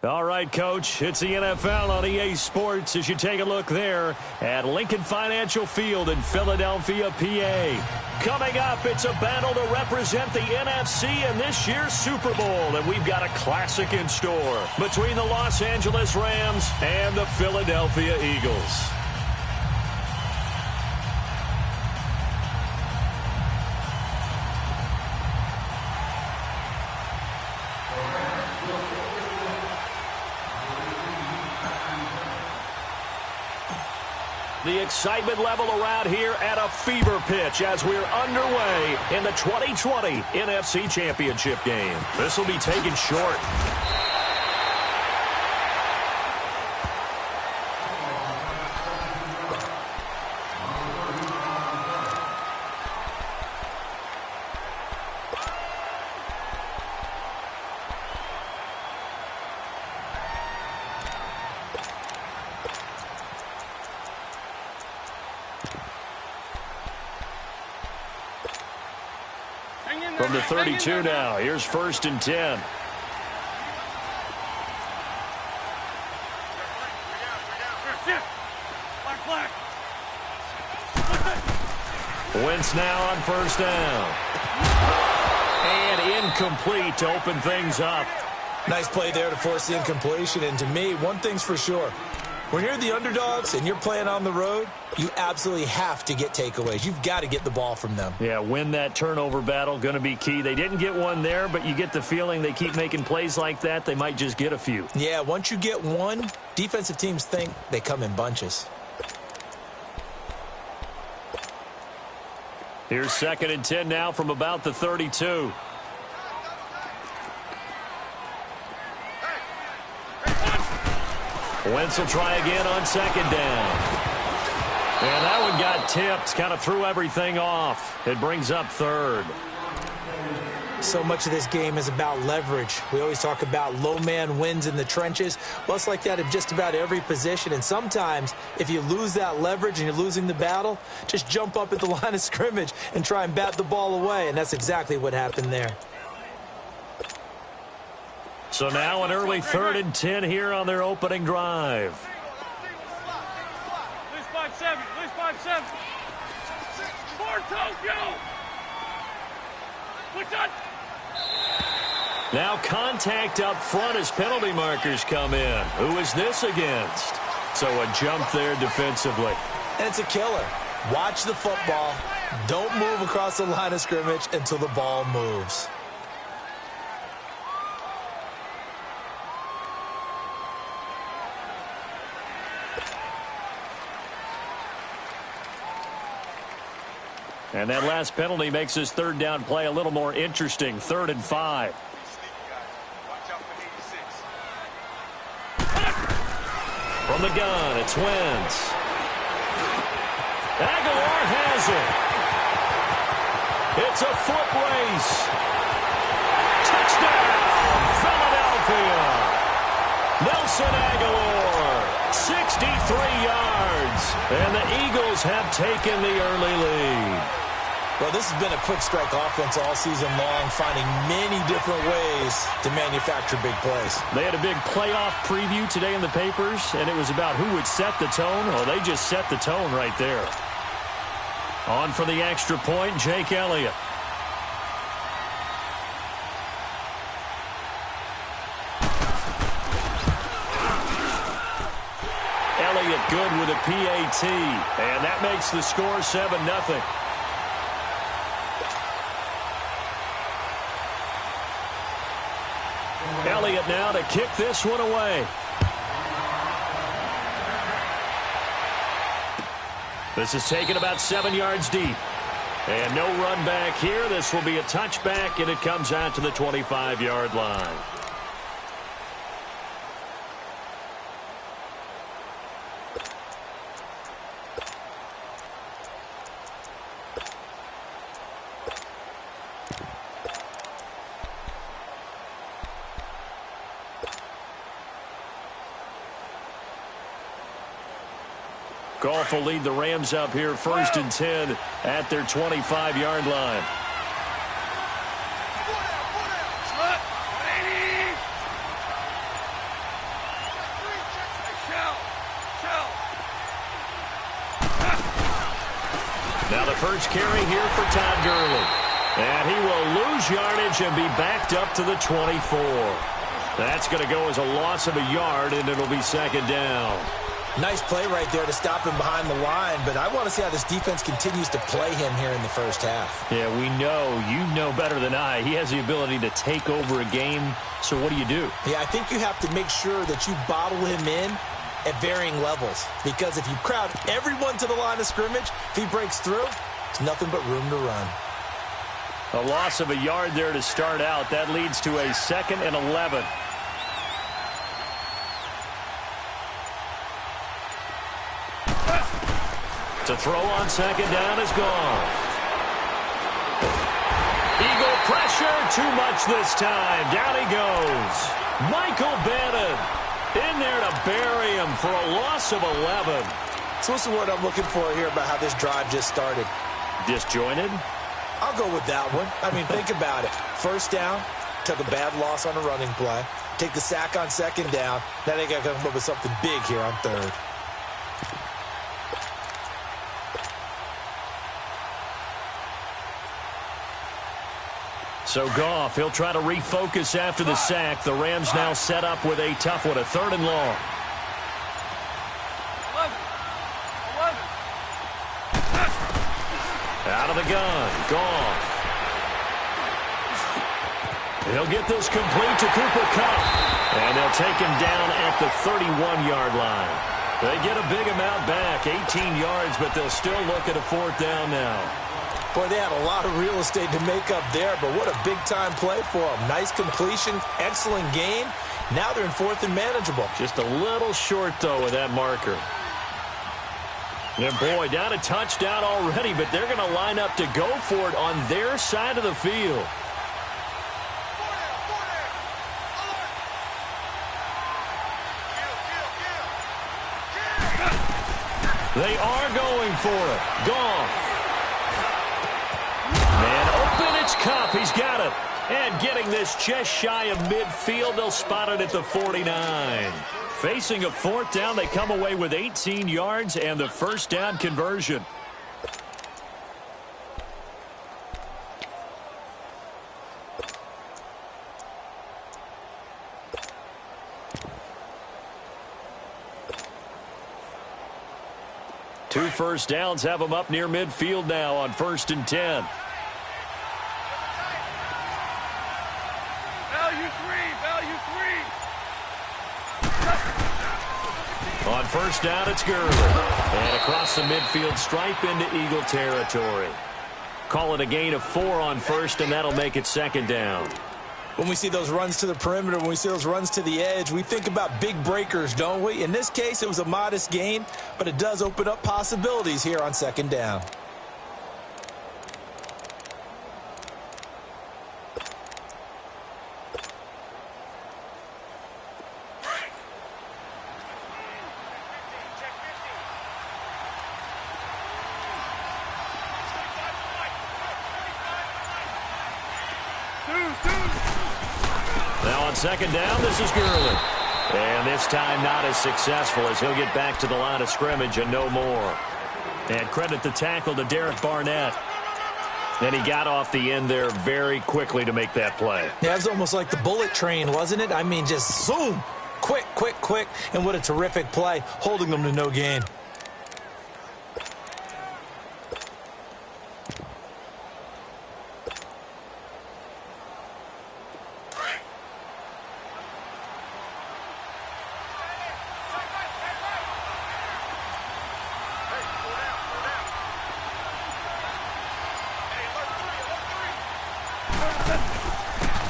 All right, Coach, it's the NFL on EA Sports as you take a look there at Lincoln Financial Field in Philadelphia, PA. Coming up, it's a battle to represent the NFC in this year's Super Bowl, and we've got a classic in store between the Los Angeles Rams and the Philadelphia Eagles. The excitement level around here at a fever pitch as we're underway in the 2020 NFC Championship game. This will be taken short. From the 32 now, here's 1st and 10. Wentz now on 1st down. And incomplete to open things up. Nice play there to force the incompletion. And to me, one thing's for sure. When you're the underdogs and you're playing on the road, you absolutely have to get takeaways. You've got to get the ball from them. Yeah, win that turnover battle, going to be key. They didn't get one there, but you get the feeling they keep making plays like that, they might just get a few. Yeah, once you get one, defensive teams think they come in bunches. Here's 2nd and 10 now from about the 32. Wentz will try again on 2nd down. And that one got tipped, kind of threw everything off. It brings up 3rd. So much of this game is about leverage. We always talk about low man wins in the trenches. Well, it's like that in just about every position. And sometimes, if you lose that leverage and you're losing the battle, just jump up at the line of scrimmage and try and bat the ball away. And that's exactly what happened there. So now an early 3rd and 10 here on their opening drive. Lose 5-7. Lose 5-7. For Tokyo. What's up? Now contact up front as penalty markers come in. Who is this against? So a jump there defensively. And it's a killer. Watch the football. Don't move across the line of scrimmage until the ball moves. And that last penalty makes his 3rd down play a little more interesting. 3rd and 5. From the gun, it's Wentz. Aguilar has it. It's a foot race. Touchdown, Philadelphia. Nelson Aguilar, 63 yards. And the Eagles have taken the early lead. Well, this has been a quick strike offense all season long, finding many different ways to manufacture big plays. They had a big playoff preview today in the papers, and it was about who would set the tone. Well, they just set the tone right there. On for the extra point, Jake Elliott. Elliott good with a PAT, and that makes the score 7-0. Elliott now to kick this one away. This is taken about 7 yards deep. And no run back here. This will be a touchback, and it comes out to the 25-yard line. Goff will lead the Rams up here 1st and 10 at their 25-yard line. first carry here for Todd Gurley. And he will lose yardage and be backed up to the 24. That's going to go as a loss of a yard, and it'll be second down. Nice play right there to stop him behind the line, but I want to see how this defense continues to play him here in the first half. Yeah, we know. You know better than I. He has the ability to take over a game, so what do you do? Yeah, I think you have to make sure that you bottle him in at varying levels, because if you crowd everyone to the line of scrimmage, if he breaks through, it's nothing but room to run. A loss of a yard there to start out. That leads to a 2nd and 11. To throw on second down is gone. Eagle pressure, too much this time. Down he goes. Michael Bannon in there to bury him for a loss of 11. So what's the word I'm looking for here about how this drive just started? Disjointed? I'll go with that one. I mean, think about it. First down, took a bad loss on a running play. Take the sack on second down. Now they got to come up with something big here on third. So Goff, he'll try to refocus after the sack. The Rams now set up with a tough one, a 3rd and long. 11. Out of the gun, Goff. He'll get this complete to Cooper Kupp. And they'll take him down at the 31-yard line. They get a big amount back, 18 yards, but they'll still look at a 4th down now. Boy, they had a lot of real estate to make up there, but what a big-time play for them. Nice completion, excellent game. Now they're in 4th and manageable. Just a little short, though, with that marker. And, boy, down a touchdown already, but they're going to line up to go for it on their side of the field. They are going for it. Goff. Man open, it's Kupp. He's got it. And getting this just shy of midfield, they'll spot it at the 49. Facing a 4th down, they come away with 18 yards and the first down conversion. Two first downs have them up near midfield now on 1st and 10. On 1st down, it's Gurley. And across the midfield stripe into Eagle territory. Call it a gain of 4 on 1st, and that'll make it 2nd down. When we see those runs to the perimeter, when we see those runs to the edge, we think about big breakers, don't we? In this case, it was a modest gain, but it does open up possibilities here on 2nd down. Now on 2nd down, this is Gurley. And this time not as successful as he'll get back to the line of scrimmage and no more. And credit the tackle to Derek Barnett. And he got off the end there very quickly to make that play. Yeah, it was almost like the bullet train, wasn't it? I mean, just zoom. Quick, quick, quick. And what a terrific play, holding them to no gain.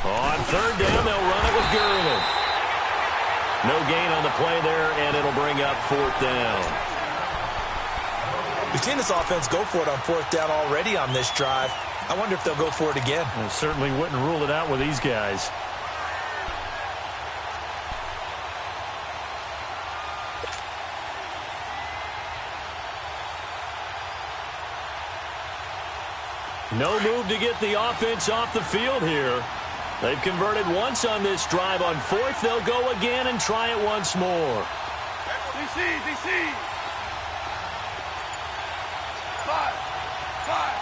On 3rd down, they'll run it with Gurley. No gain on the play there, and it'll bring up 4th down. We've seen this offense go for it on 4th down already on this drive. I wonder if they'll go for it again. I certainly wouldn't rule it out with these guys. No move to get the offense off the field here. They've converted once on this drive. On 4th, they'll go again and try it once more. DC. 5.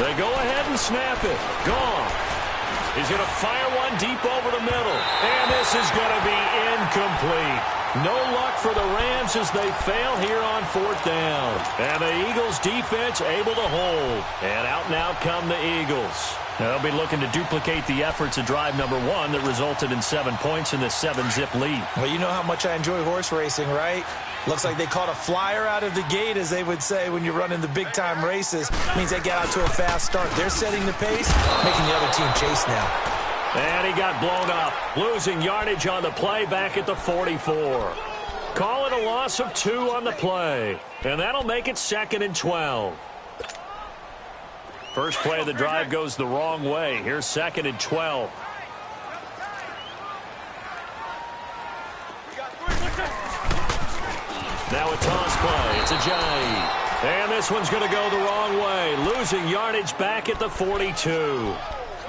They go ahead and snap it. Gone. He's going to fire one deep over the middle. And this is going to be incomplete. No luck for the Rams as they fail here on 4th down. And the Eagles defense able to hold. And out come the Eagles. They'll be looking to duplicate the efforts of drive number 1 that resulted in 7 points in the 7-zip lead. Well, you know how much I enjoy horse racing, right? Looks like they caught a flyer out of the gate, as they would say when you're running the big-time races. Means they get out to a fast start. They're setting the pace, making the other team chase now. And he got blown up, losing yardage on the play back at the 44. Call it a loss of 2 on the play, and that'll make it 2nd and 12. First play of the drive goes the wrong way. Here's 2nd and 12. Now a toss play. It's Ajayi. And this one's going to go the wrong way, losing yardage back at the 42.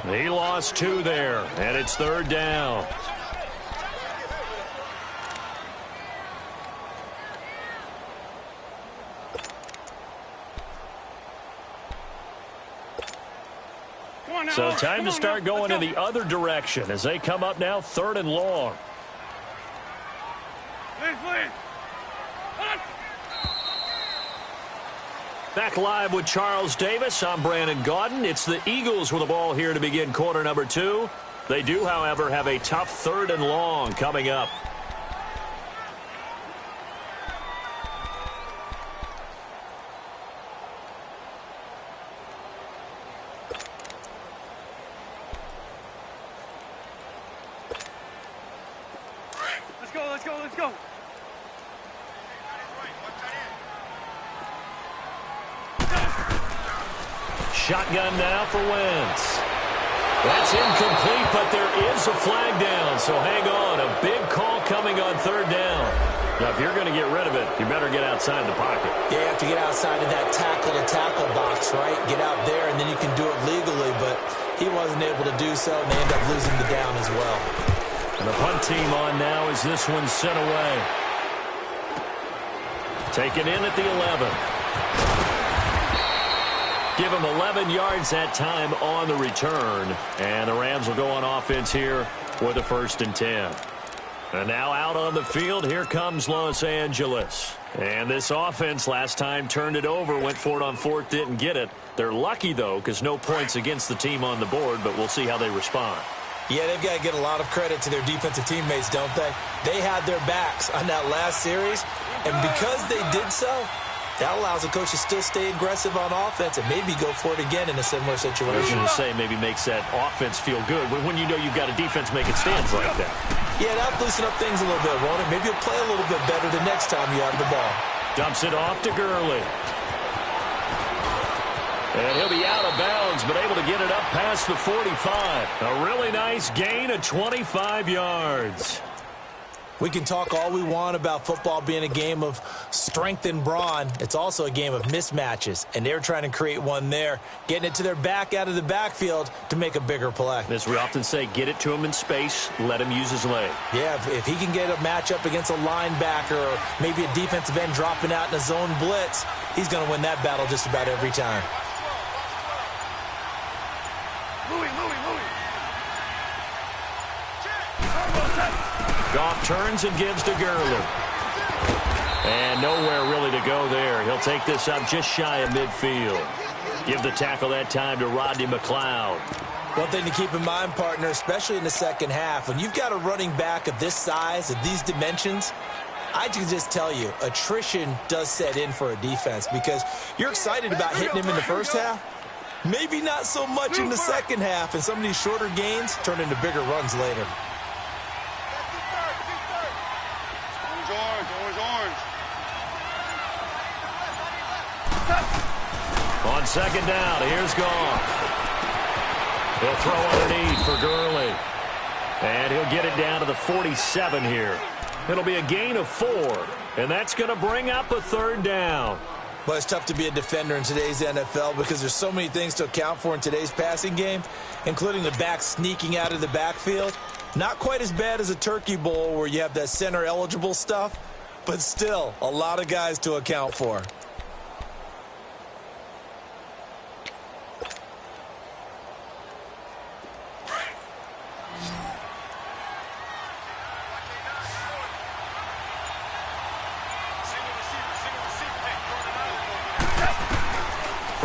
He lost 2 there, and it's 3rd down. So time to start going in the other direction as they come up now 3rd and long. Back live with Charles Davis. I'm Brandon Gaudin. It's the Eagles with the ball here to begin quarter number 2. They do, however, have a tough 3rd and long coming up. Let's go. Shotgun now for Wentz. That's incomplete, but there is a flag down, so hang on. A big call coming on 3rd down. Now, if you're going to get rid of it, you better get outside the pocket. Yeah, you have to get outside of that tackle-to-tackle box, right? Get out there, and then you can do it legally, but he wasn't able to do so, and they end up losing the down as well. And the punt team on now as this one's sent away. Taken in at the 11. Give him 11 yards that time on the return. And the Rams will go on offense here with a 1st and 10. And now out on the field, here comes Los Angeles. And this offense last time turned it over, went for it on 4th, didn't get it. They're lucky, though, because no points against the team on the board, but we'll see how they respond. Yeah, they've got to get a lot of credit to their defensive teammates, don't they? They had their backs on that last series, and because they did so, that allows the coach to still stay aggressive on offense and maybe go for it again in a similar situation. I was going to say maybe makes that offense feel good when you know you've got a defense making stands like that. Yeah, that'll loosen up things a little bit, won't it? Maybe you'll play a little bit better the next time you have the ball. Dumps it off to Gurley. And he'll be out of bounds, but able to get it up past the 45. A really nice gain of 25 yards. We can talk all we want about football being a game of strength and brawn. It's also a game of mismatches, and they're trying to create one there, getting it to their back out of the backfield to make a bigger play. As we often say, get it to him in space, let him use his leg. Yeah, if he can get a matchup against a linebacker or maybe a defensive end dropping out in a zone blitz, he's going to win that battle just about every time. Goff turns and gives to Gurley. And nowhere really to go there. He'll take this up just shy of midfield. Give the tackle that time to Rodney McLeod. One thing to keep in mind, partner, especially in the second half, when you've got a running back of this size, of these dimensions, I can just tell you, attrition does set in for a defense because you're excited about hitting him in the first half. Maybe not so much in the second half, and some of these shorter gains turn into bigger runs later. On 2nd down, here's Goff. He'll throw underneath for Gurley. And he'll get it down to the 47 here. It'll be a gain of 4, and that's going to bring up a 3rd down. Well, it's tough to be a defender in today's NFL because there's so many things to account for in today's passing game, including the back sneaking out of the backfield. Not quite as bad as a turkey bowl where you have that center-eligible stuff, but still a lot of guys to account for.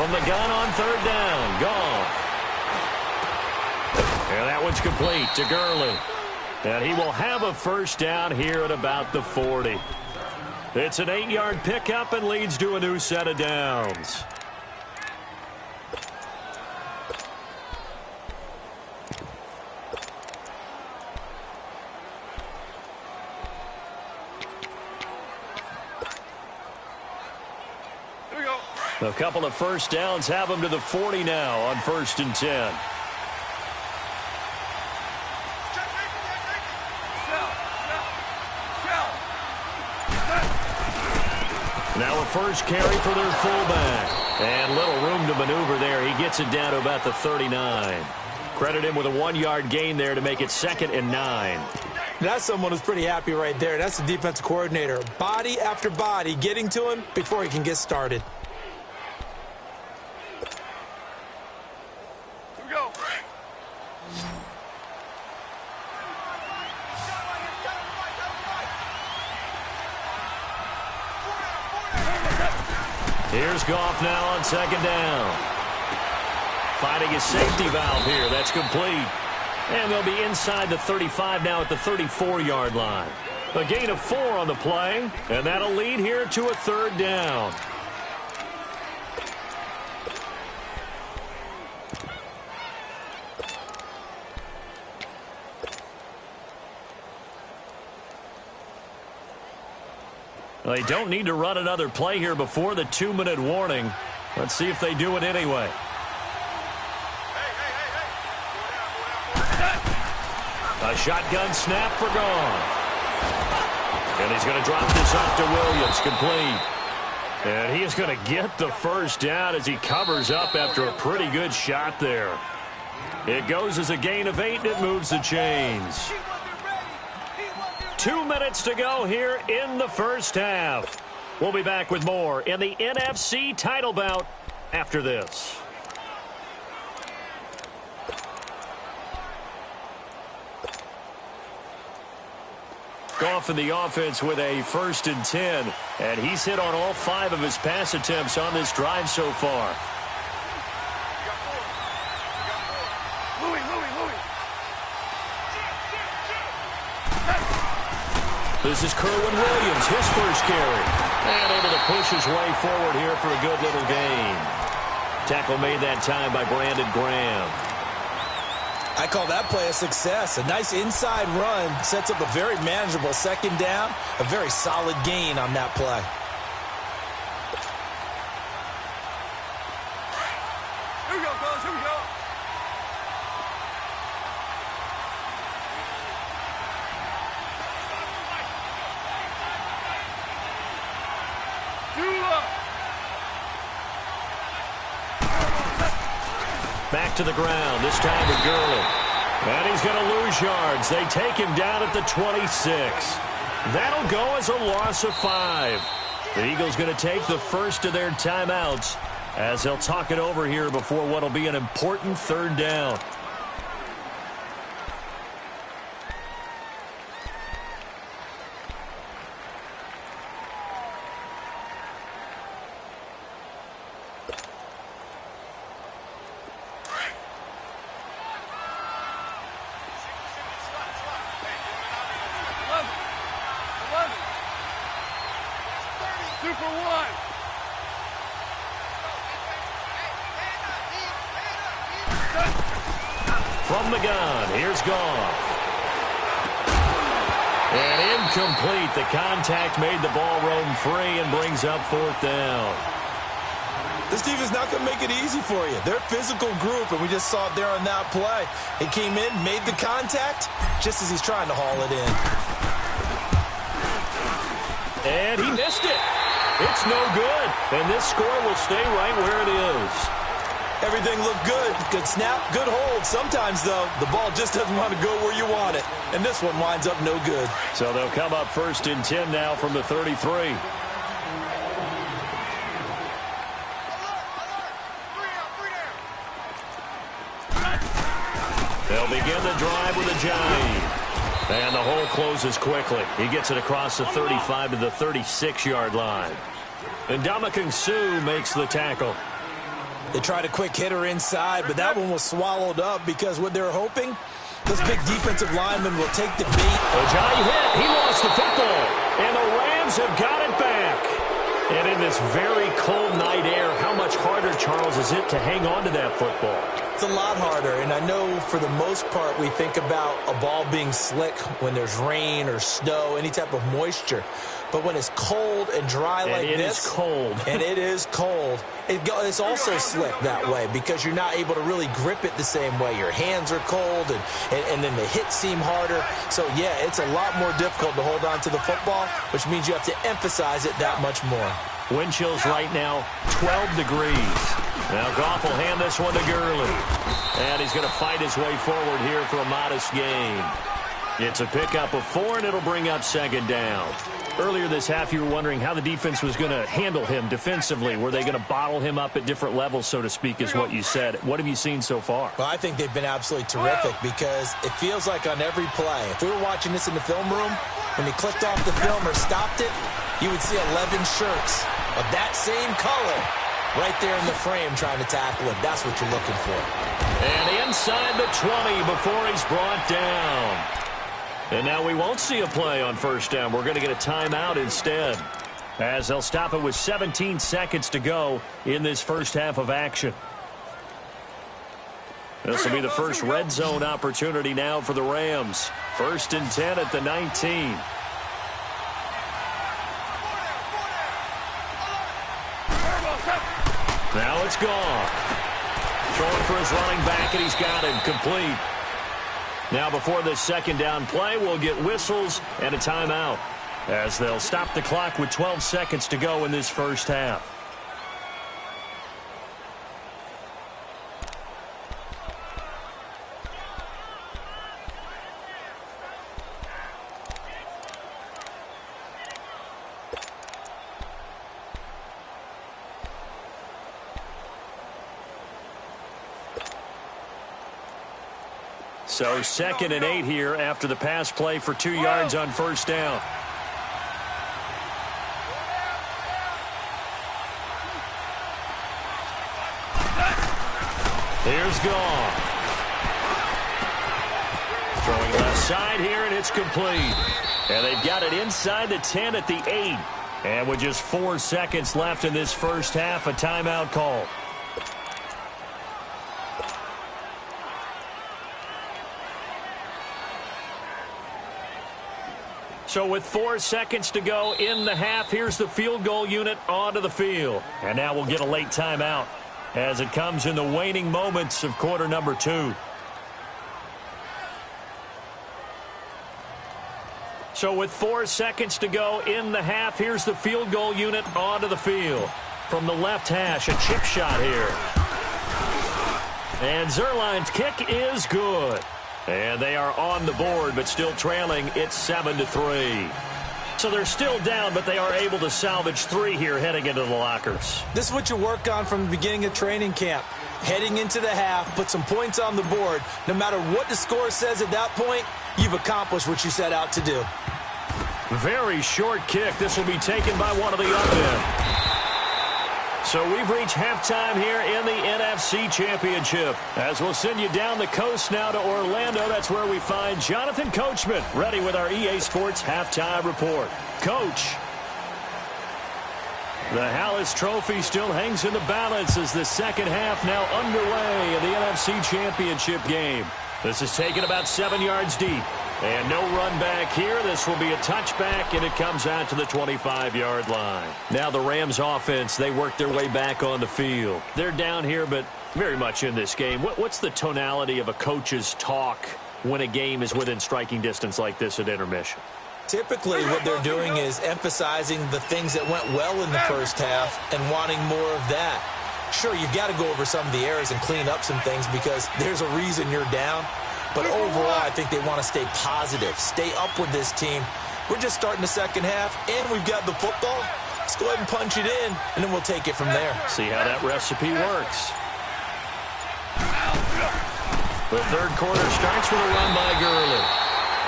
From the gun on third down, Goff. And that one's complete to Gurley. And he will have a first down here at about the 40. It's an 8-yard pickup and leads to a new set of downs. A couple of first downs have him to the 40 now on 1st and 10. Now a first carry for their fullback. And little room to maneuver there. He gets it down to about the 39. Credit him with a 1-yard gain there to make it 2nd and 9. That's someone who's pretty happy right there. That's the defensive coordinator. Body after body getting to him before he can get started. Here's Goff now on 2nd down. Finding his safety valve here. That's complete. And they'll be inside the 35 now at the 34-yard line. A gain of 4 on the play, and that'll lead here to a 3rd down. They don't need to run another play here before the 2-minute warning. Let's see if they do it anyway. A shotgun snap for Goff. And he's going to drop this off to Williams, complete. And he is going to get the first down as he covers up after a pretty good shot there. It goes as a gain of 8, and it moves the chains. 2 minutes to go here in the first half. We'll be back with more in the NFC title bout after this. Goff in the offense with a 1st and 10, and he's hit on all 5 of his pass attempts on this drive so far. This is Kerwin Williams, his first carry. And able to push his way forward here for a good little gain. Tackle made that time by Brandon Graham. I call that play a success. A nice inside run sets up a very manageable 2nd down. A very solid gain on that play. Here we go, fellas. Here we go. Back to the ground, this time with Gurley. And he's going to lose yards. They take him down at the 26. That'll go as a loss of 5. The Eagles going to take the first of their timeouts as they'll talk it over here before what will be an important 3rd down. From the gun, here's Goff. And incomplete. The contact made the ball roam free and brings up 4th down. This defense not going to make it easy for you. They're a physical group, and we just saw it there on that play. He came in, made the contact, just as he's trying to haul it in. And he missed it. It's no good. And this score will stay right where it is. Everything looked good. Good snap, good hold. Sometimes, though, the ball just doesn't want to go where you want it. And this one winds up no good. So they'll come up 1st and 10 now from the 33. They'll begin the drive with a jive. And the hole closes quickly. He gets it across the 35 to the 36-yard line. And Ndamukong Suh makes the tackle. They tried a quick hitter inside, but that one was swallowed up because what they're hoping, this big defensive lineman will take the beat. Ojai hit. He lost the football, and the Rams have got it back. And in this very cold night air, how much harder, Charles, is it to hang on to that football? It's a lot harder, and I know for the most part we think about a ball being slick when there's rain or snow, any type of moisture. But when it's cold and dry like this, it is cold. And it is cold, it's also slick that way because you're not able to really grip it the same way. Your hands are cold, and then the hits seem harder. So, yeah, it's a lot more difficult to hold on to the football, which means you have to emphasize it that much more. Wind chills right now, 12 degrees. Now Goff will hand this one to Gurley. And he's going to fight his way forward here for a modest gain. It's a pickup of 4, and it'll bring up second down. Earlier this half, you were wondering how the defense was going to handle him defensively. Were they going to bottle him up at different levels, so to speak, is what you said. What have you seen so far? Well, I think they've been absolutely terrific because it feels like on every play, if we were watching this in the film room, when he clicked off the film or stopped it, you would see 11 shirts of that same color right there in the frame trying to tackle him. That's what you're looking for. And inside the 20 before he's brought down. And now we won't see a play on first down. We're going to get a timeout instead, as they'll stop it with 17 seconds to go in this first half of action. This will be the first red zone opportunity now for the Rams. 1st and 10 at the 19. Now it's gone. Throwing for his running back, and he's got him complete. Now before this second down play, we'll get whistles and a timeout, as they'll stop the clock with 12 seconds to go in this first half. So 2nd and 8 here after the pass play for 2 yards on first down. Here's Goff. Throwing left side here, and it's complete. And they've got it inside the 10 at the 8. And with just 4 seconds left in this first half, a timeout call. So with 4 seconds to go in the half, here's the field goal unit onto the field. And now we'll get a late timeout as it comes in the waning moments of quarter number 2. So with 4 seconds to go in the half, here's the field goal unit onto the field. From the left hash, a chip shot here. And Zerline's kick is good. And they are on the board, but still trailing. It's 7-3. So they're still down, but they are able to salvage 3 here heading into the lockers. This is what you work on from the beginning of training camp. Heading into the half, put some points on the board. No matter what the score says at that point, you've accomplished what you set out to do. Very short kick. This will be taken by one of the up men. So we've reached halftime here in the NFC Championship. As we'll send you down the coast now to Orlando, that's where we find Jonathan Coachman, ready with our EA Sports Halftime Report. Coach, the Hallis Trophy still hangs in the balance as the second half now underway in the NFC Championship game. This is taken about 7 yards deep. And no run back here. This will be a touchback, and it comes out to the 25-yard line. Now the Rams offense, they work their way back on the field. They're down here, but very much in this game. What's the tonality of a coach's talk when a game is within striking distance like this at intermission? Typically, what they're doing is emphasizing the things that went well in the first half and wanting more of that. Sure, you've got to go over some of the errors and clean up some things because there's a reason you're down. But overall, I think they want to stay positive, stay up with this team. We're just starting the second half, and we've got the football. Let's go ahead and punch it in, and then we'll take it from there. See how that recipe works. The third quarter starts with a run by Gurley.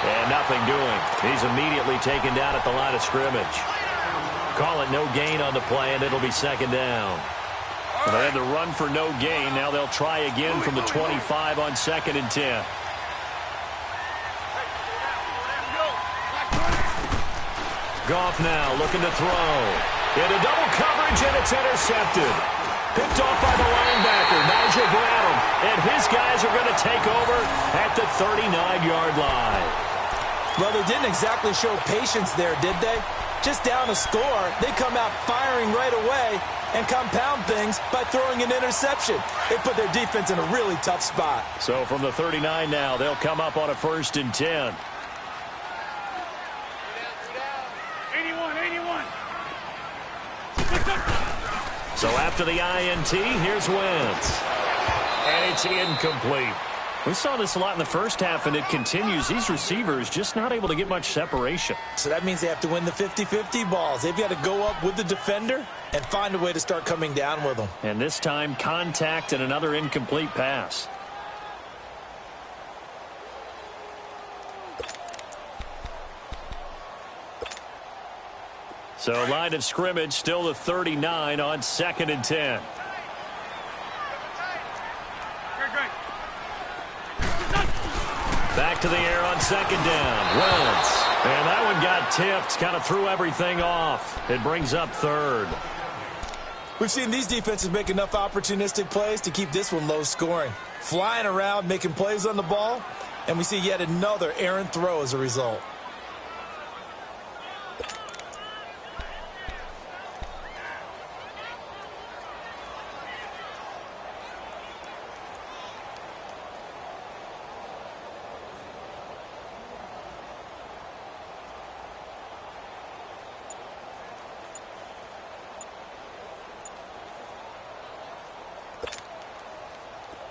And nothing doing. He's immediately taken down at the line of scrimmage. Call it no gain on the play, and it'll be second down. Well, they had the run for no gain. Now they'll try again from the 25 on 2nd and 10. Goff now looking to throw. Into double coverage, and it's intercepted. Picked off by the linebacker, Nigel Bradham. And his guys are going to take over at the 39-yard line. Well, they didn't exactly show patience there, did they? Just down a score, they come out firing right away and compound things by throwing an interception. They put their defense in a really tough spot. So from the 39 now, they'll come up on a 1st and 10. 81. So after the INT, here's Wentz. And it's incomplete. We saw this a lot in the first half, and it continues. These receivers just not able to get much separation. So that means they have to win the 50-50 balls. They've got to go up with the defender and find a way to start coming down with them. And this time, contact and another incomplete pass. So line of scrimmage, still the 39 on 2nd and 10. Back to the air on 2nd down. Wentz. And that one got tipped. Kind of threw everything off. It brings up 3rd. We've seen these defenses make enough opportunistic plays to keep this one low scoring. Flying around, making plays on the ball, and we see yet another errant throw as a result.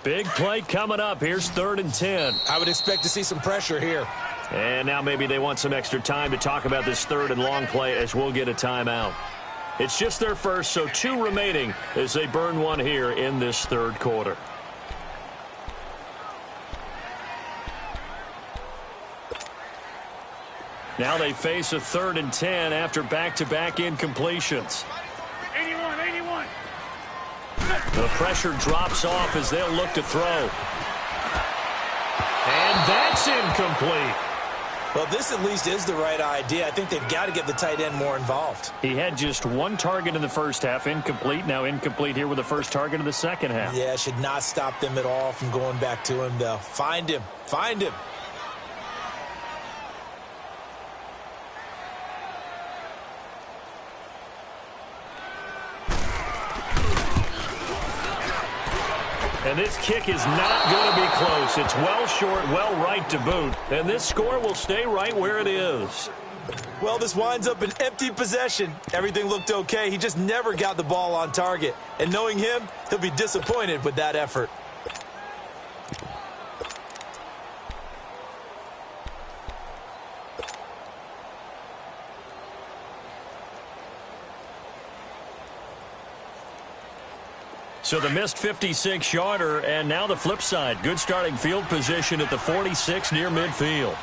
Big play coming up. Here's 3rd and 10. I would expect to see some pressure here. And now maybe they want some extra time to talk about this 3rd and long play as we'll get a timeout. It's just their first, so 2 remaining as they burn one here in this 3rd quarter. Now they face a 3rd and 10 after back-to-back incompletions. 81. The pressure drops off as they'll look to throw. And that's incomplete. Well, this at least is the right idea. I think they've got to get the tight end more involved. He had just 1 target in the first half, incomplete. Now incomplete here with the first target of the second half. Yeah, should not stop them at all from going back to him, though. Find him. And this kick is not going to be close. It's well short, well right to boot. And this score will stay right where it is. Well, this winds up an empty possession. Everything looked okay. He just never got the ball on target. And knowing him, he'll be disappointed with that effort. So the missed 56-yarder, and now the flip side. Good starting field position at the 46 near midfield.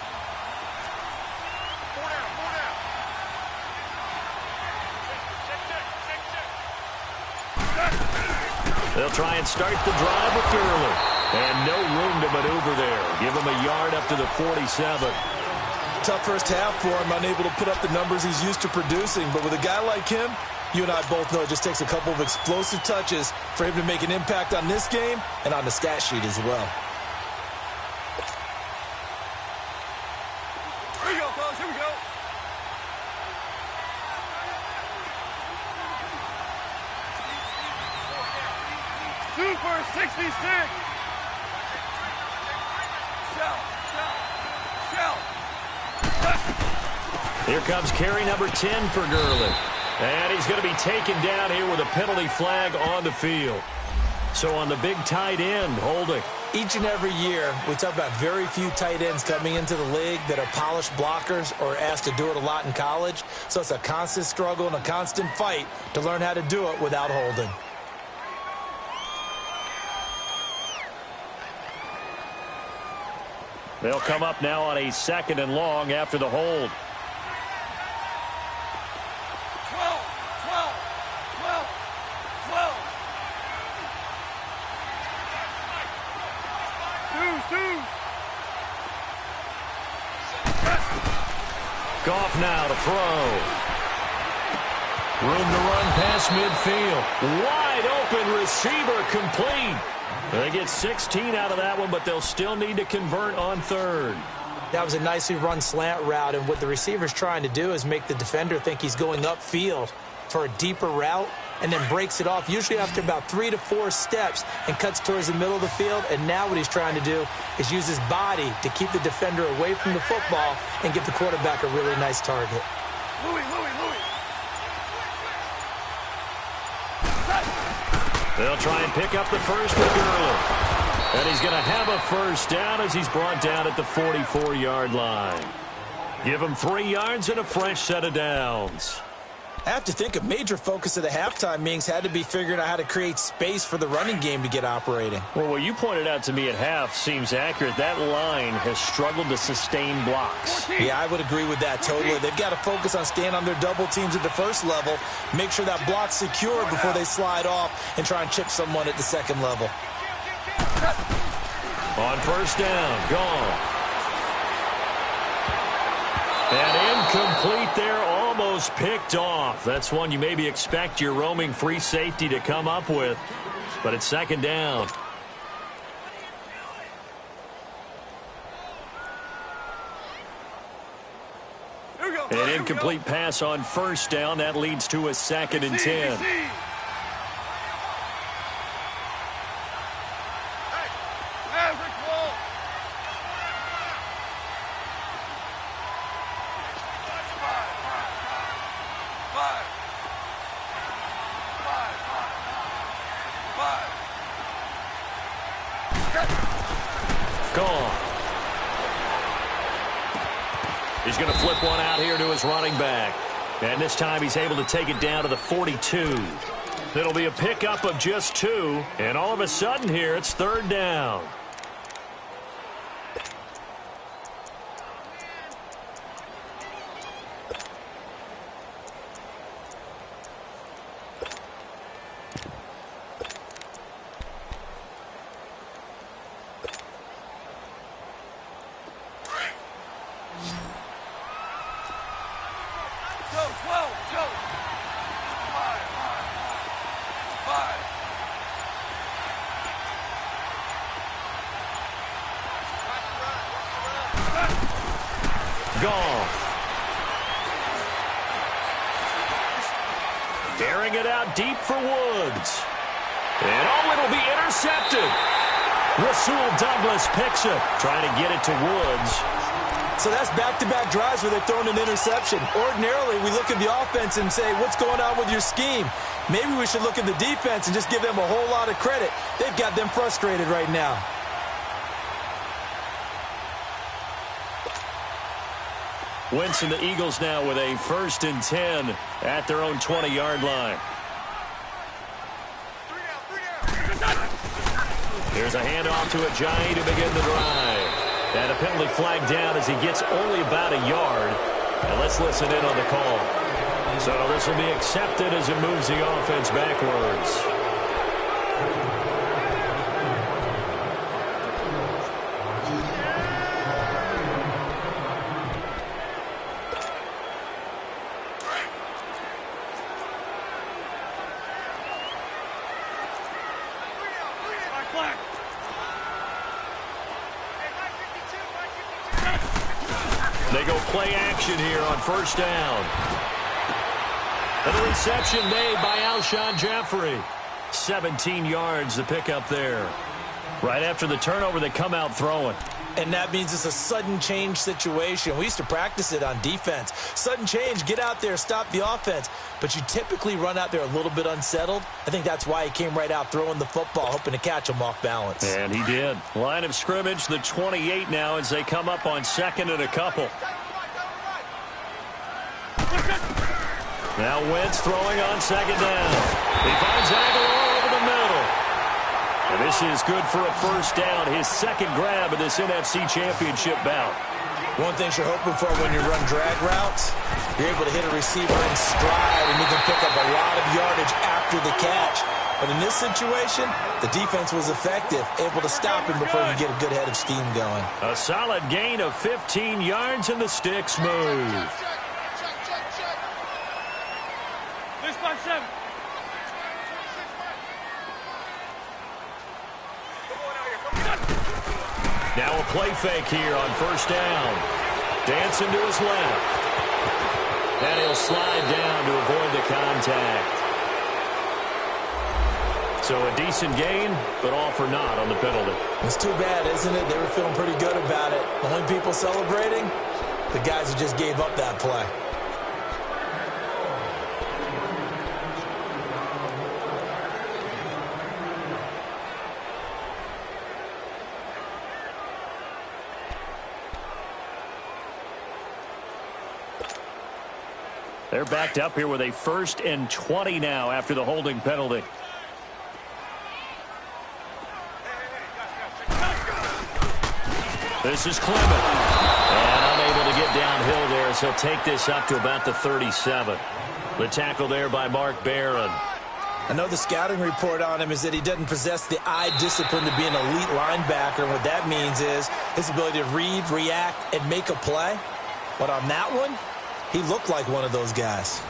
They'll try and start the drive with Gurley. And no room to maneuver there. Give him a yard up to the 47. Tough first half for him, unable to put up the numbers he's used to producing. But with a guy like him, you and I both know it just takes a couple of explosive touches for him to make an impact on this game and on the stat sheet as well. Here we go, fellas. Here we go. Super 66. Shell. Here comes carry number 10 for Gurley. And he's going to be taken down here with a penalty flag on the field. So on the big tight end, holding. Each and every year, we talk about very few tight ends coming into the league that are polished blockers or asked to do it a lot in college. So it's a constant struggle and a constant fight to learn how to do it without holding. They'll come up now on a 2nd and long after the hold. 12. Goff now to throw. Room to run past midfield. Wide open receiver complete. They get 16 out of that one, but they'll still need to convert on third. That was a nicely run slant route, and what the receiver's trying to do is make the defender think he's going upfield for a deeper route, and then breaks it off, usually after about 3 to 4 steps, and cuts towards the middle of the field. And now what he's trying to do is use his body to keep the defender away from the football and give the quarterback a really nice target. Louis. They'll try and pick up the first with Gurley. And he's going to have a first down as he's brought down at the 44-yard line. Give him 3 yards and a fresh set of downs. I have to think a major focus of the halftime meetings had to be figuring out how to create space for the running game to get operating. Well, what you pointed out to me at half seems accurate. That line has struggled to sustain blocks. Yeah, I would agree with that totally. They've got to focus on staying on their double teams at the first level, make sure that block's secure before they slide off and try and chip someone at the second level. On first down, gone. And incomplete there, almost picked off. That's one you maybe expect your roaming free safety to come up with, but it's second down. An incomplete pass on first down. That leads to a 2nd and 10. Gone. He's going to flip one out here to his running back. And this time he's able to take it down to the 42. It'll be a pickup of just 2. And all of a sudden here, it's third down. Airing it out deep for Woods. And it'll be intercepted. Rasul Douglas picks it, trying to get it to Woods. So that's back-to-back drives where they're throwing an interception. Ordinarily, we look at the offense and say, what's going on with your scheme? Maybe we should look at the defense and just give them a whole lot of credit. They've got them frustrated right now. Wentz and the Eagles now with a 1st and 10 at their own 20-yard line. Here's a handoff to Ajayi to begin the drive. And a penalty flag down as he gets only about a yard. And let's listen in on the call. So this will be accepted as it moves the offense backwards. They go play action here on first down. And the reception made by Alshon Jeffrey. 17 yards to pick up there. Right after the turnover, they come out throwing. And that means it's a sudden change situation. We used to practice it on defense. Sudden change, get out there, stop the offense. But you typically run out there a little bit unsettled. I think that's why he came right out throwing the football, hoping to catch him off balance. And he did. Line of scrimmage, the 28 now as they come up on 2nd and a couple. Now Wentz throwing on 2nd down. He finds Aguilar over the middle. And this is good for a first down, his 2nd grab of this NFC Championship bout. One thing you're hoping for when you run drag routes, you're able to hit a receiver in stride, and you can pick up a lot of yardage after the catch. But in this situation, the defense was effective, able to stop him before he could get a good head of steam going. A solid gain of 15 yards, and the sticks move. 6-5-7. Now a play fake here on first down. Dancing to his left. And he'll slide down to avoid the contact. So a decent gain, but all for naught on the penalty. It's too bad, isn't it? They were feeling pretty good about it. The only people celebrating, the guys who just gave up that play. They're backed up here with a 1st and 20 now after the holding penalty. This is Clement. And unable to get downhill there, so he'll take this up to about the 37. The tackle there by Mark Barron. I know the scouting report on him is that he doesn't possess the eye discipline to be an elite linebacker. And what that means is his ability to read, react, and make a play. But on that one, he looked like one of those guys.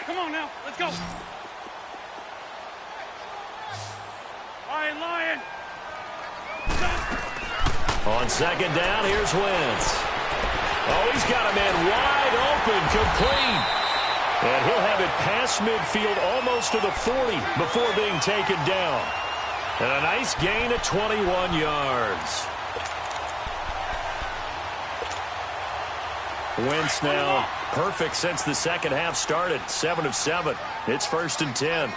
Come on now. Let's go. Lion. On second down, here's Wentz. Oh, he's got a man wide open, complete. And he'll have it past midfield almost to the 40 before being taken down. And a nice gain of 21 yards. Wentz now perfect since the second half started. 7 of 7. It's 1st and 10.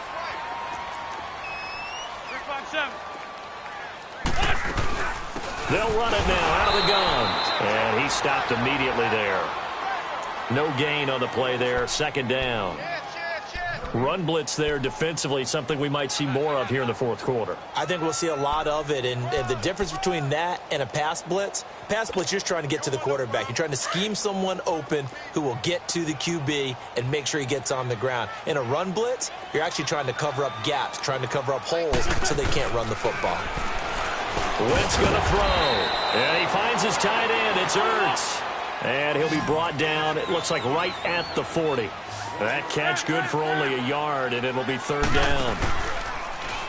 3-5-7. They'll run it now out of the gun. And he stopped immediately there. No gain on the play there. 2nd down. Run blitz there defensively, something we might see more of here in the 4th quarter. I think we'll see a lot of it, and the difference between that and a pass blitz, you're just trying to get to the quarterback. You're trying to scheme someone open who will get to the QB and make sure he gets on the ground. In a run blitz, you're actually trying to cover up gaps, trying to cover up holes so they can't run the football. Wentz going to throw, and he finds his tight end. It's Ertz, and he'll be brought down, it looks like right at the 40. That catch good for only a yard, and it'll be 3rd down.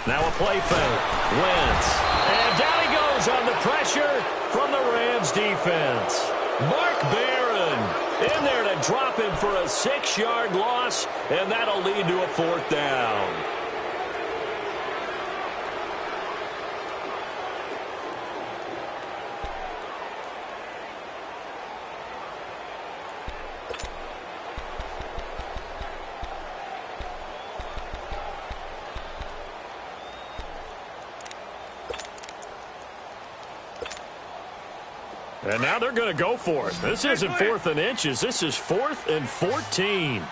Now a play fake. Wentz. And down he goes on the pressure from the Rams defense. Mark Barron in there to drop him for a 6-yard loss, and that'll lead to a 4th down. And now they're going to go for it. This isn't 4th and inches. This is 4th and 14.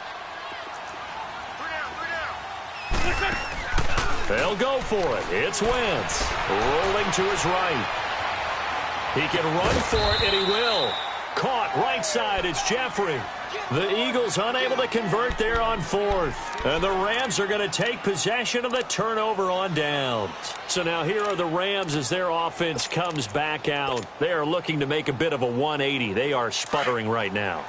They'll go for it. It's Wentz rolling to his right. He can run for it, and he will. Caught right side. It's Jeffrey. The Eagles unable to convert there on 4th. And the Rams are going to take possession of the turnover on downs. So now here are the Rams as their offense comes back out. They are looking to make a bit of a 180. They are sputtering right now.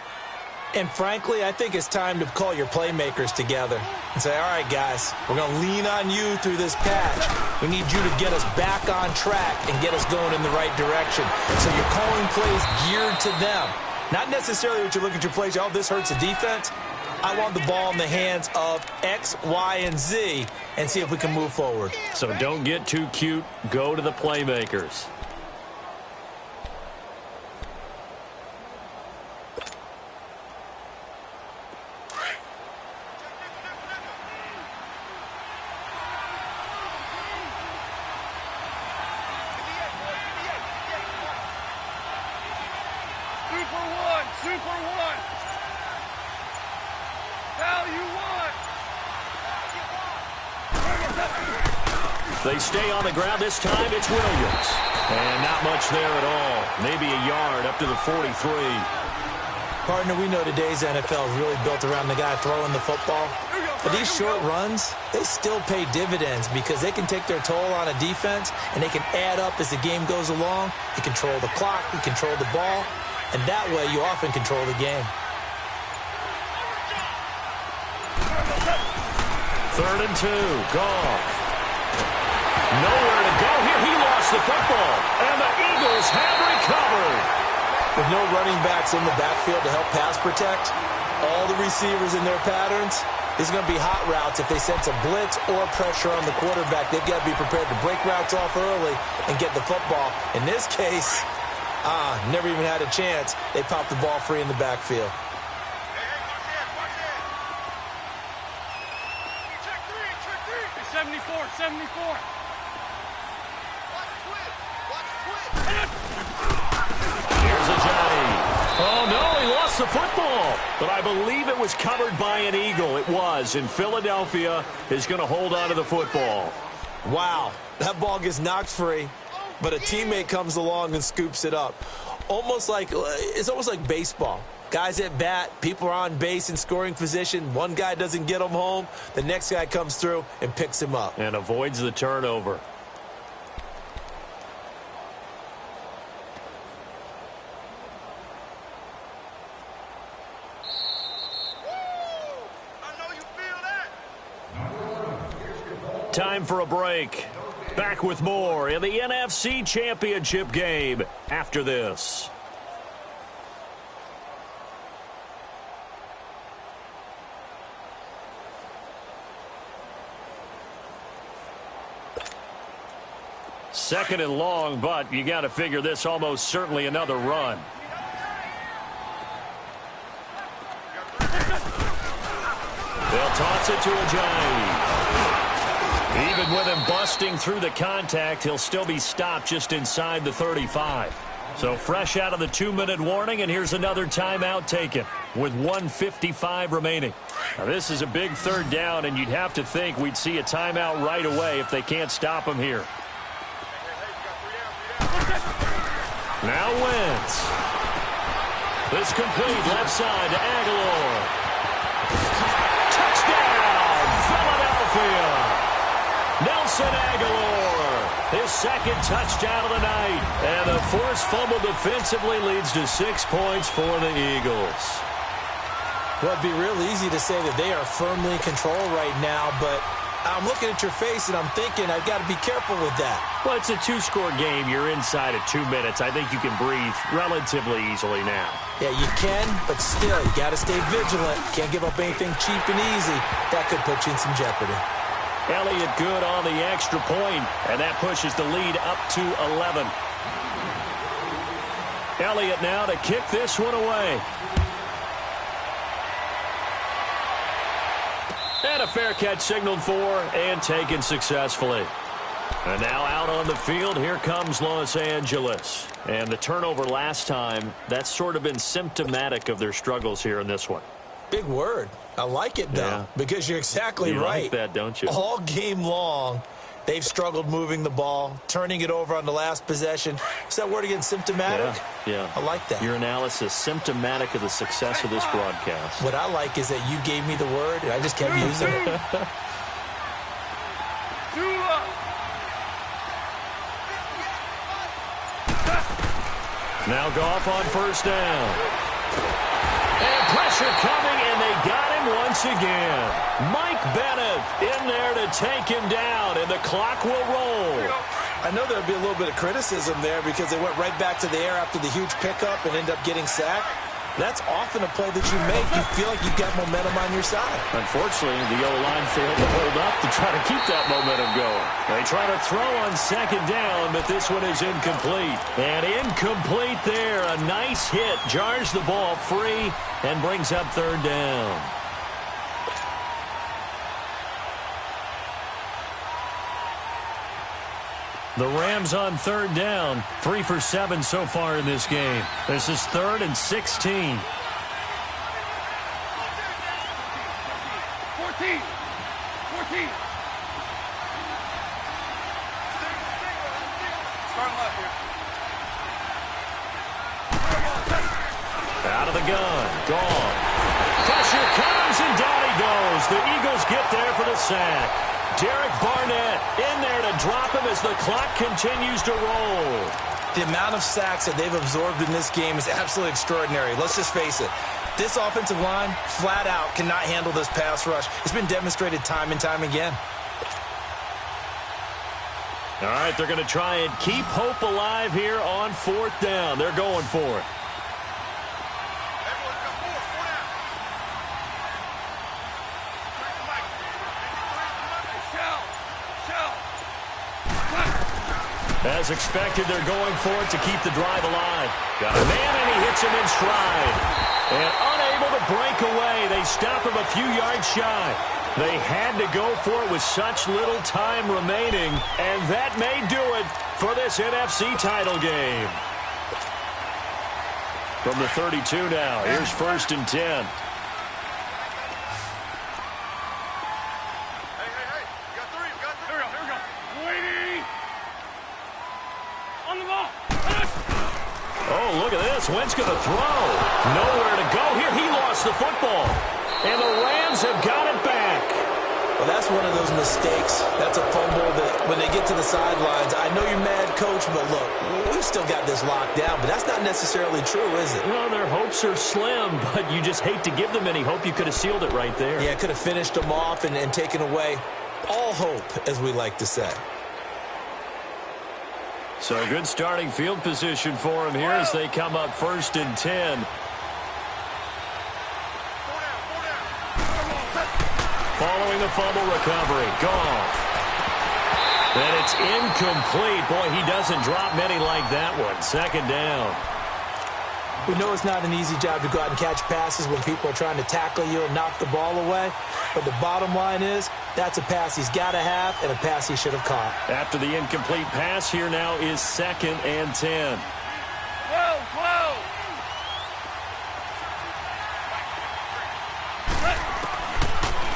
And frankly, I think it's time to call your playmakers together and say, all right, guys, we're going to lean on you through this patch. We need you to get us back on track and get us going in the right direction. So you're calling plays geared to them. Not necessarily what you look at your plays, oh, this hurts the defense. I want the ball in the hands of X, Y, and Z and see if we can move forward. So don't get too cute. Go to the playmakers. They stay on the ground. This time it's Williams. And not much there at all. Maybe a yard up to the 43. Partner, we know today's NFL is really built around the guy throwing the football. But these short runs, they still pay dividends because they can take their toll on a defense and they can add up as the game goes along. You control the clock, you control the ball, and that way you often control the game. 3rd and 2, Goff. Nowhere to go here. He lost the football, and the Eagles have recovered. With no running backs in the backfield to help pass protect, all the receivers in their patterns, it's going to be hot routes if they sense a blitz or pressure on the quarterback. They've got to be prepared to break routes off early and get the football. In this case, never even had a chance. They popped the ball free in the backfield. Hey, 74. Here's Ajay. Oh, no, he lost the football. But I believe it was covered by an Eagle. It was, and Philadelphia is going to hold on to the football. Wow, that ball gets knocked free, but a teammate comes along and scoops it up. It's almost like baseball. Guys at bat, people are on base in scoring position. One guy doesn't get him home. The next guy comes through and picks him up. And avoids the turnover. Time for a break. Back with more in the NFC Championship game after this. Second and long, but you got to figure this almost certainly another run. They'll toss it to Ajay. Even with him busting through the contact, he'll still be stopped just inside the 35. So fresh out of the 2-minute warning, and here's another timeout taken with 1:55 remaining. Now, this is a big 3rd down, and you'd have to think we'd see a timeout right away if they can't stop him here. Now Wentz. This complete left side to Aguilar. Touchdown, Philadelphia. Nelson Aguilar, his 2nd touchdown of the night. And the forced fumble defensively leads to 6 points for the Eagles. Well, it'd be real easy to say that they are firmly in control right now, but I'm looking at your face and I'm thinking I've got to be careful with that. Well, it's a 2-score game. You're inside of 2 minutes. I think you can breathe relatively easily now. Yeah, you can, but still, you got to stay vigilant. Can't give up anything cheap and easy. That could put you in some jeopardy. Elliott good on the extra point, and that pushes the lead up to 11. Elliott now to kick this one away. And a fair catch signaled for and taken successfully. And now out on the field, here comes Los Angeles. And the turnover last time, that's sort of been symptomatic of their struggles here in this one. Big word. I like it, though, because you're exactly right. You like that, don't you? All game long, they've struggled moving the ball, turning it over on the last possession. What's that word again, symptomatic? Yeah. I like that. Your analysis, symptomatic of the success of this broadcast. What I like is that you gave me the word, and I just kept using it. Now Goff on 1st down. And pressure coming, and they got him once again. Mike Bennett in there to take him down, and the clock will roll. I know there'll be a little bit of criticism there because they went right back to the air after the huge pickup and ended up getting sacked. That's often a play that you make. You feel like you've got momentum on your side. Unfortunately, the O-line failed to hold up to try to keep that momentum going. They try to throw on 2nd down, but this one is incomplete. And incomplete there. A nice hit. Jars the ball free and brings up 3rd down. The Rams on 3rd down, 3 for 7 so far in this game. This is 3rd and 16. 14. Out of the gun. Gone. Pressure comes, and down he goes. The Eagles get there for the sack. Derek Barnett in there to drop him as the clock continues to roll. The amount of sacks that they've absorbed in this game is absolutely extraordinary. Let's just face it. This offensive line, flat out, cannot handle this pass rush. It's been demonstrated time and time again. All right, they're going to try and keep hope alive here on 4th down. They're going for it. As expected, they're going for it to keep the drive alive. Got a man, and he hits him in stride. And unable to break away, they stop him a few yards shy. They had to go for it with such little time remaining, and that may do it for this NFC title game. From the 32 now, here's 1st and 10. Oh, look at this. Wentz going to throw. Nowhere to go here. He lost the football. And the Rams have got it back. Well, that's one of those mistakes. That's a fumble that when they get to the sidelines, I know you're mad, Coach, but look, we've still got this locked down. But that's not necessarily true, is it? Well, their hopes are slim, but you just hate to give them any hope. You could have sealed it right there. Yeah, could have finished them off and taken away all hope, as we like to say. So good starting field position for them here as they come up 1st and 10. Following the fumble recovery, Goff. And it's incomplete. Boy, he doesn't drop many like that one. 2nd down. We know it's not an easy job to go out and catch passes when people are trying to tackle you and knock the ball away. But the bottom line is, that's a pass he's got to have and a pass he should have caught. After the incomplete pass, here now is 2nd and 10.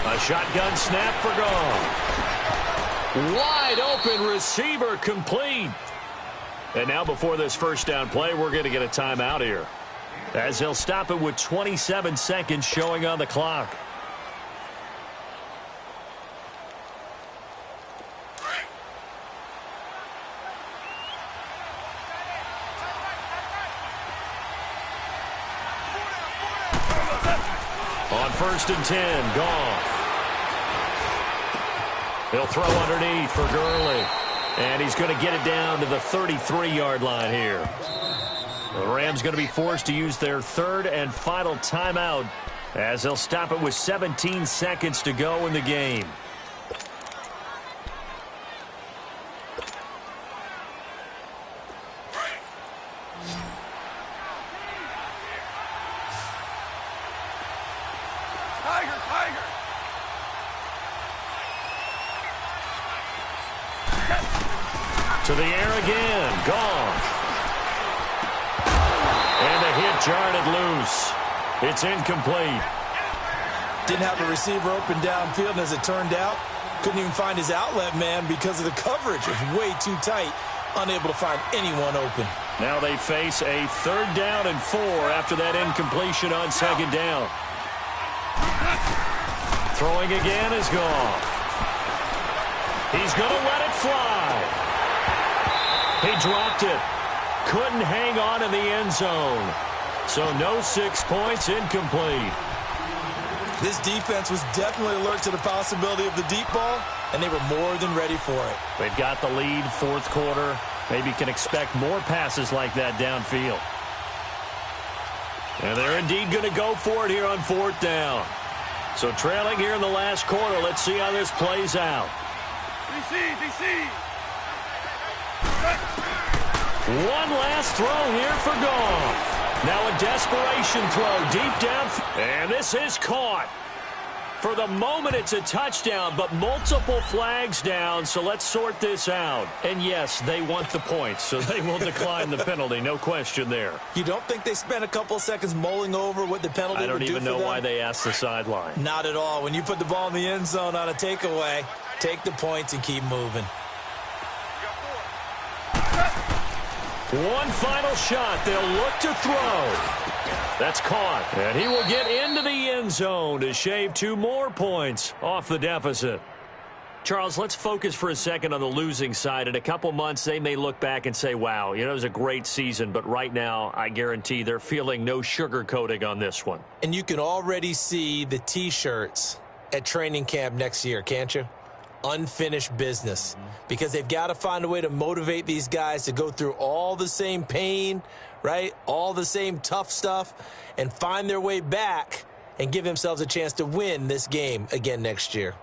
A shotgun snap for Goff. Wide open receiver complete. And now before this 1st down play, we're going to get a timeout here, as they'll stop it with 27 seconds showing on the clock. On 1st and 10, Goff. He'll throw underneath for Gurley. And he's going to get it down to the 33-yard line here. The Rams going to be forced to use their 3rd and final timeout, as they'll stop it with 17 seconds to go in the game. To the air again. Goff. And the hit jarred it loose. It's incomplete. Didn't have a receiver open downfield, and as it turned out, couldn't even find his outlet man because of the coverage. It was way too tight, unable to find anyone open. Now they face a 3rd down and 4 after that incompletion on 2nd down. Throwing again is Goff. He's going to let it fly. He dropped it. Couldn't hang on in the end zone. So no 6 points, incomplete. This defense was definitely alert to the possibility of the deep ball, and they were more than ready for it. They've got the lead, 4th quarter. Maybe can expect more passes like that downfield. And they're indeed going to go for it here on 4th down. So trailing here in the last quarter. Let's see how this plays out. DC. One last throw here for Goff. Now a desperation throw deep down. And this is caught. For the moment, it's a touchdown, but multiple flags down, so let's sort this out. And yes, they want the points, so they will decline the penalty. No question there. You don't think they spent a couple seconds mulling over what the penalty would do for them? I don't even know why they asked the sideline. Not at all. When you put the ball in the end zone on a takeaway, take the points and keep moving. One final shot. They'll look to throw. That's caught. And he will get into the end zone to shave 2 more points off the deficit. Charles, let's focus for a second on the losing side. In a couple months, they may look back and say, wow, it was a great season. But right now, I guarantee they're feeling no sugarcoating on this one. And you can already see the T-shirts at training camp next year, can't you? Unfinished business. Because they've got to find a way to motivate these guys to go through all the same pain, right? All the same tough stuff, and find their way back and give themselves a chance to win this game again next year.